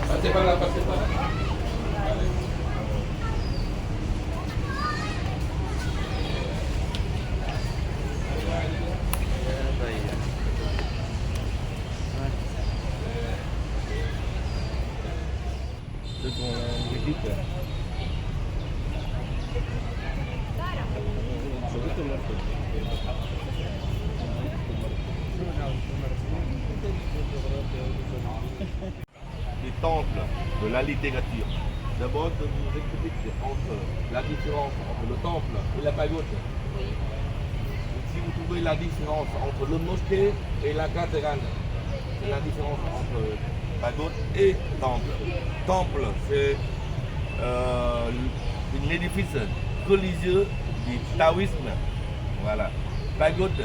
Passez par là, passez par là. Les temples de la littérature. D'abord, de vous expliquer entre la différence entre le temple et la pagode. Oui. Si vous trouvez la différence entre le mosquée et la cathédrale, c'est la différence entre pagode et temple. Temple, c'est un édifice religieux du taoïsme. Voilà. Pagode,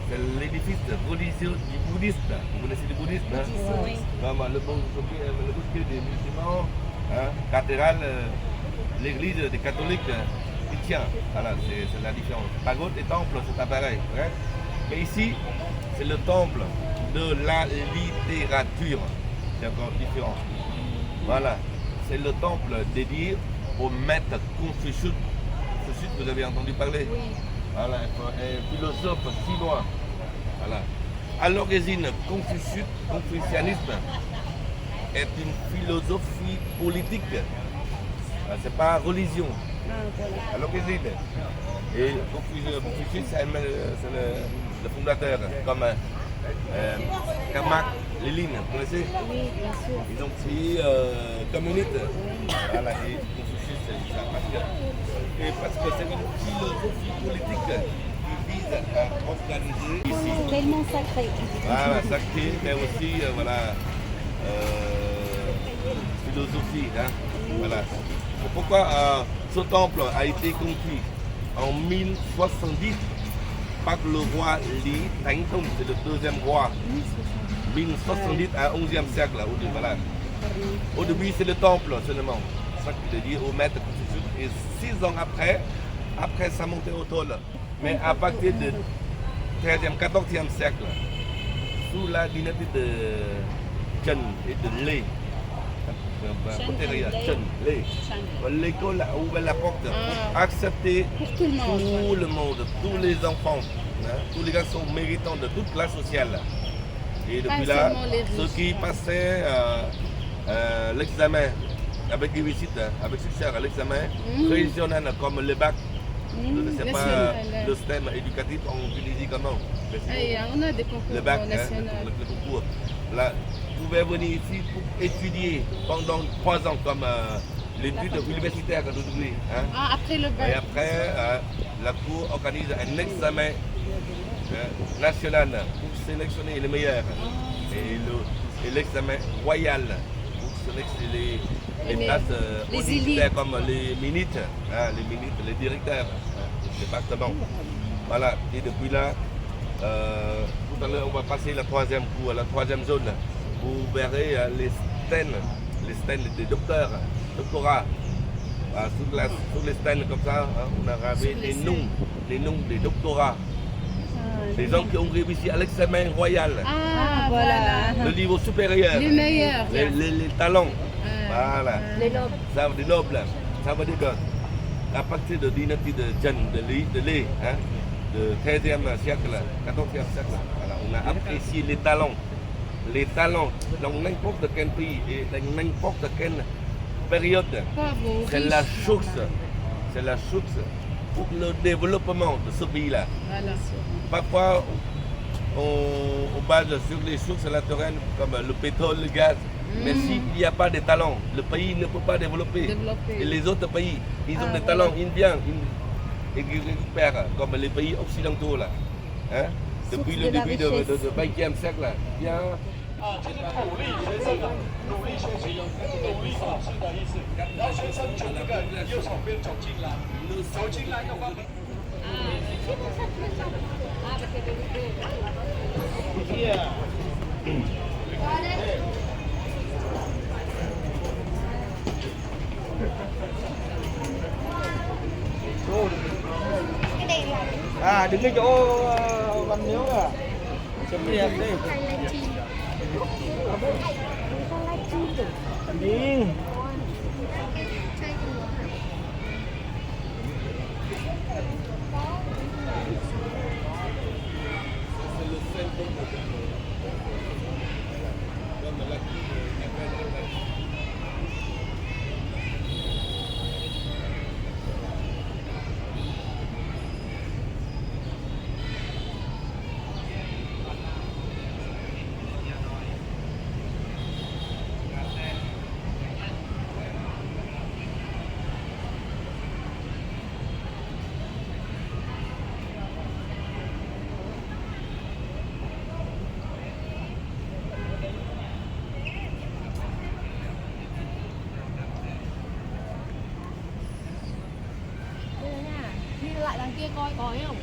c'est l'édifice religieux du bouddhisme. Vous connaissez le bouddhisme, hein? Oui. Le mosquée des musulmans, hein? Cathédrale, l'église des catholiques chrétiens. Voilà, c'est la différence. Pagode et temple, c'est pareil. Hein? Mais ici, c'est le temple de la littérature. C'est encore différent. Voilà, c'est le temple dédié au maître Confucius. Confucius, vous avez entendu parler? Oui. Voilà, un philosophe chinois. Voilà. À l'origine, confucianisme est une philosophie politique. C'est pas religion. À l'origine. Et Confucius, c'est le fondateur, comme Karl Marx, Lénine, vous connaissez? Oui, bien sûr. Ils ont créé communiste. Voilà, et Confucius, c'est ça. Parce que c'est une philosophie politique qui vise à organiser ici. C'est tellement sacré. Voilà, sacré, mais aussi, philosophie. Hein? Voilà. Pourquoi ce temple a été construit en 1070 par le roi Li Tangtong, c'est le deuxième roi. 1070 à 11e siècle. Voilà. Au début, c'est le temple seulement. C'est ça qu'il a dit au maître Confucius. Et 6 ans après ça montait au tôle. Mais à partir du 13e, 14e siècle, sous la dynastie de Chen et de Lé, l'école a ouvert la porte pour accepter tout le monde, tous les enfants, hein, tous les garçons méritants de toute classe sociale. Et depuis Pas là, seulement les riches. ceux qui passaient l'examen avec réussite, avec succès à l'examen prévisionnel comme le bac, je ne sais pas national. le système éducatif en Tunisie comment. On a des concours Le bac, nationaux. le concours. Là, vous pouvez venir ici pour étudier pendant 3 ans comme l'étude universitaire de Doudoulé. Hein. Ah, après le Et bac. après, la Cour organise un examen national pour sélectionner les meilleurs. Et l'examen royal pour sélectionner les places les universitaires élites. comme les ministres, hein, les directeurs des départements. Voilà, et depuis là, tout à l'heure, on va passer la troisième cour, la troisième zone. Vous verrez les stènes des docteurs, doctorats. Sur les stènes comme ça, hein, on a gravé les noms des doctorats. Les gens qui ont réussi à l'examen royal, Ah, voilà. le niveau supérieur, Les meilleurs. les talents. Voilà. Les nobles. Ça veut dire noble, ça veut dire que à partir de dynastie de Chen, de Lé, hein, de 13e siècle, 14e siècle, voilà, on a apprécié les talents. Les talents dans n'importe quel pays et dans n'importe quelle période, c'est la source pour le développement de ce pays-là. Voilà. Parfois, on base sur les sources naturelles comme le pétrole, le gaz. Mais s'il n'y a pas de talent, le pays ne peut pas développer. Et les autres pays, ils ont des talents, ils viennent, ils récupèrent, comme les pays occidentaux là. Hein? Depuis le début du 20e siècle, là, bien. 就是鼓励学生努力学习，努力考试的意思。然后学生从那个右手边走进来，走进来的话。À đứng cái chỗ văn miếu à chấm đẹp đi จริง Đi lại đằng kia coi có không?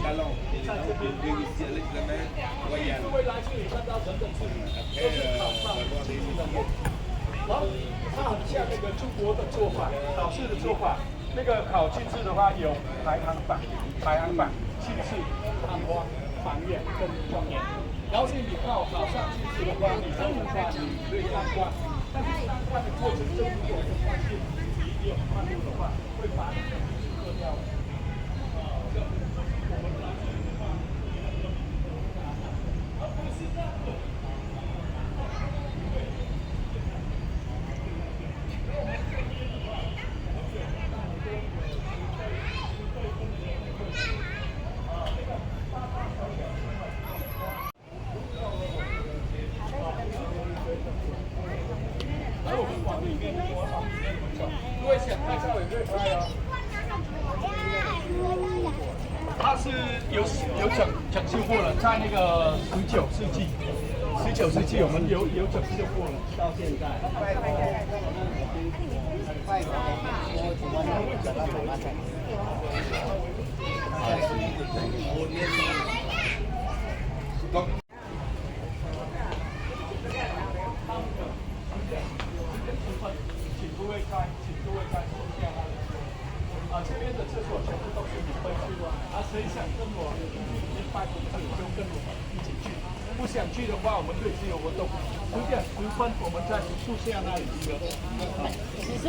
talent et les gens qui réussir l'examen royal. 各位来这里看到人的字母，都是考上基础的人。好，它很像那个中国的做法，考试的做法。那个考进士的话有排行榜，进士、探花、榜眼跟状元。然后是你考上进士的话，你可以话你可以当官，但是当官的过程中，如果发现你有叛逆的话，会把你的割掉。各位想拍照也可以拍哦。它是有整修过了，在那个19世纪我们有整修过了，到现在。请各位在坐下来。这边的厕所全部都是免费去的，谁想跟我去拜公司就跟我们一起去，不想去的话，我们可以自由活动。9点10分我们在树下那里集合。洗漱。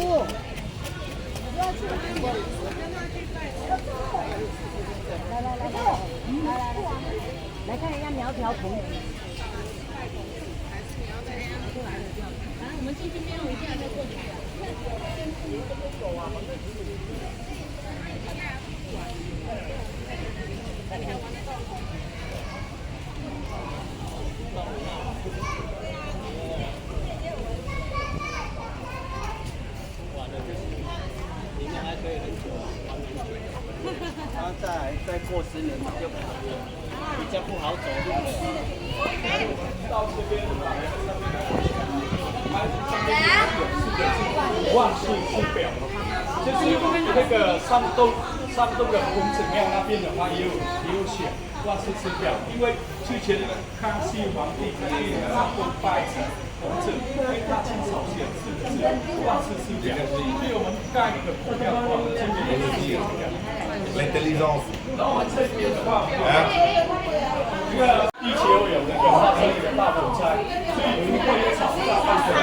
来看人家苗条童子。我们进去没有一定要再过去啊。它再过10年就比较不好走路了。到这边的话，万事之表，就是那个山东的孔子庙那边的话也有写万事之表，因为之前康熙皇帝在那个上都拜孔子，因为他亲手写4个字万事之表，所以我们盖那个股票的话，我们这边也是写这个。L'intelligence. 然后这边的话，因为地球有那个发生一个大火灾，所以如果有吵架发生，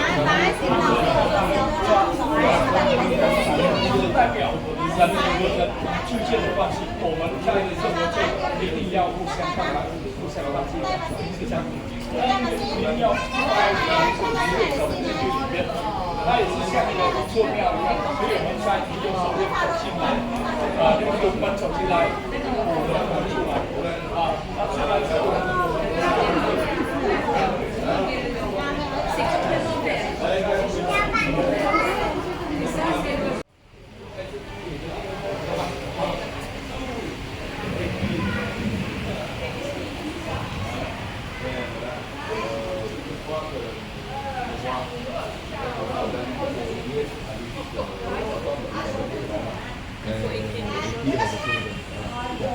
代表人跟人之间的关系，我们在生活中一定要互相靠近，互相靠近，互相一定要在手进去里面。它也是像一个做庙一样，所以我们在用手用口进来，用这个门走进来，我们门出来，那出来之后。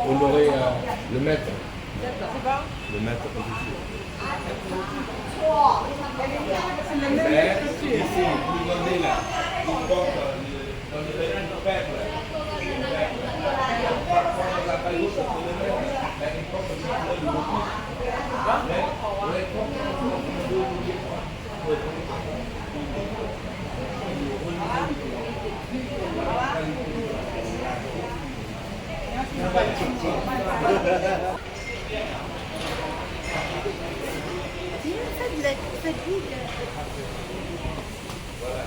Honorer le maître. Le maître officier. Mais ici, vous demandez là, vous portez dans le peuple. Parfois, la paillot, c'est le maître. Mais il porte aussi le beaucoup. Mais on les porte Voilà.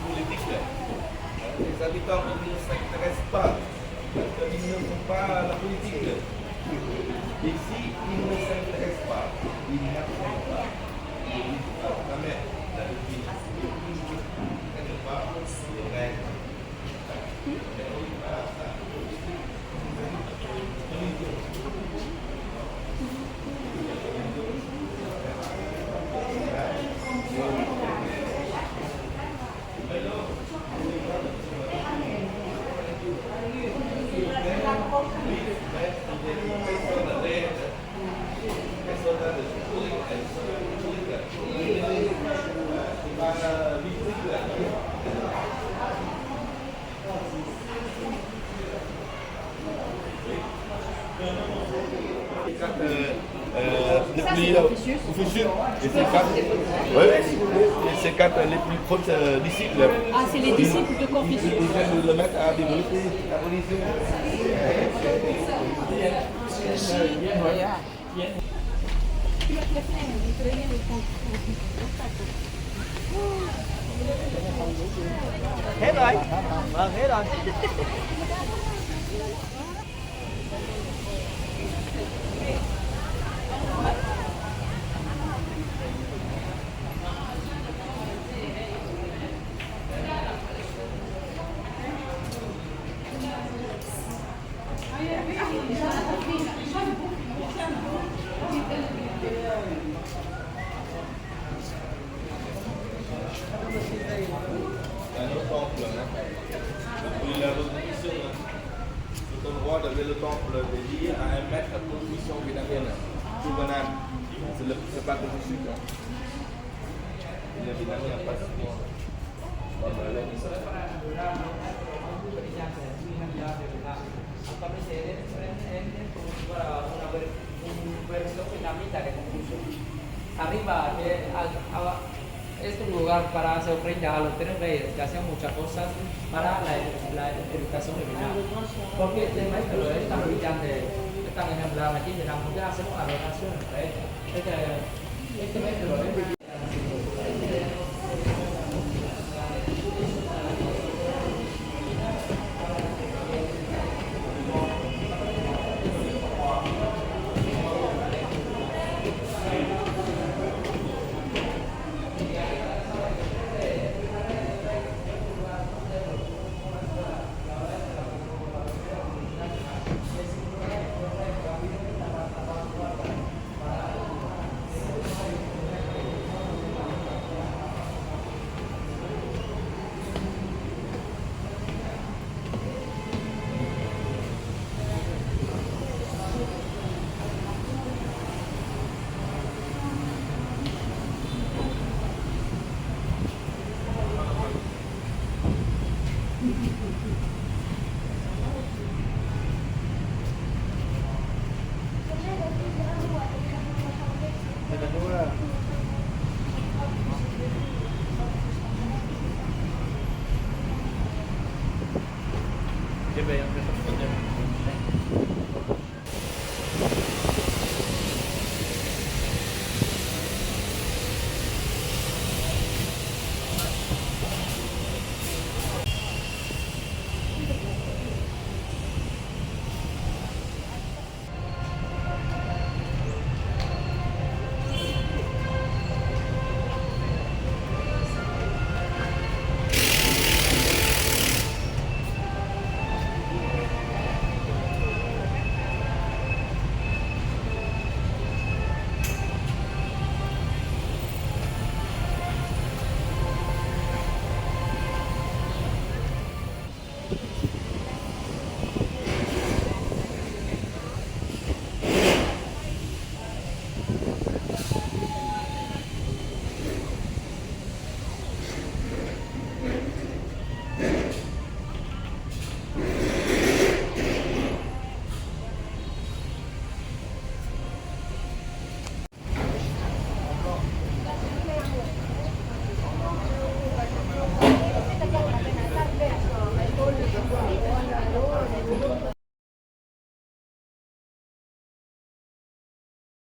Politique, les habitants ils ne s'intéressent pas, parce qu'ils ne font pas la politique. Ici, ils ne s'intéressent pas, ils n'apprennent pas. Jamais la politique. Ils ne pas les règles. Les plus officieux, et ces quatre les plus proches disciples. Ah, c'est les disciples de Confucius. Ils viennent de le mettre à développer la religion. Hết rồi. Vâng, hết rồi. Depuis la Révolution, cet endroit devait le temple dédié à un maître de construction vietnamienne, Chuvanan. C'est pas Confucius. Il est vietnamien, pas souvent. Arriba es un lugar para hacer ofrenda a los tres reyes que hacían muchas cosas para la educación femenina. Porque este maestro están brillante, están en la maquina, la mujer hace una adoración entre ellos. Este maestro es brillante. sirve entre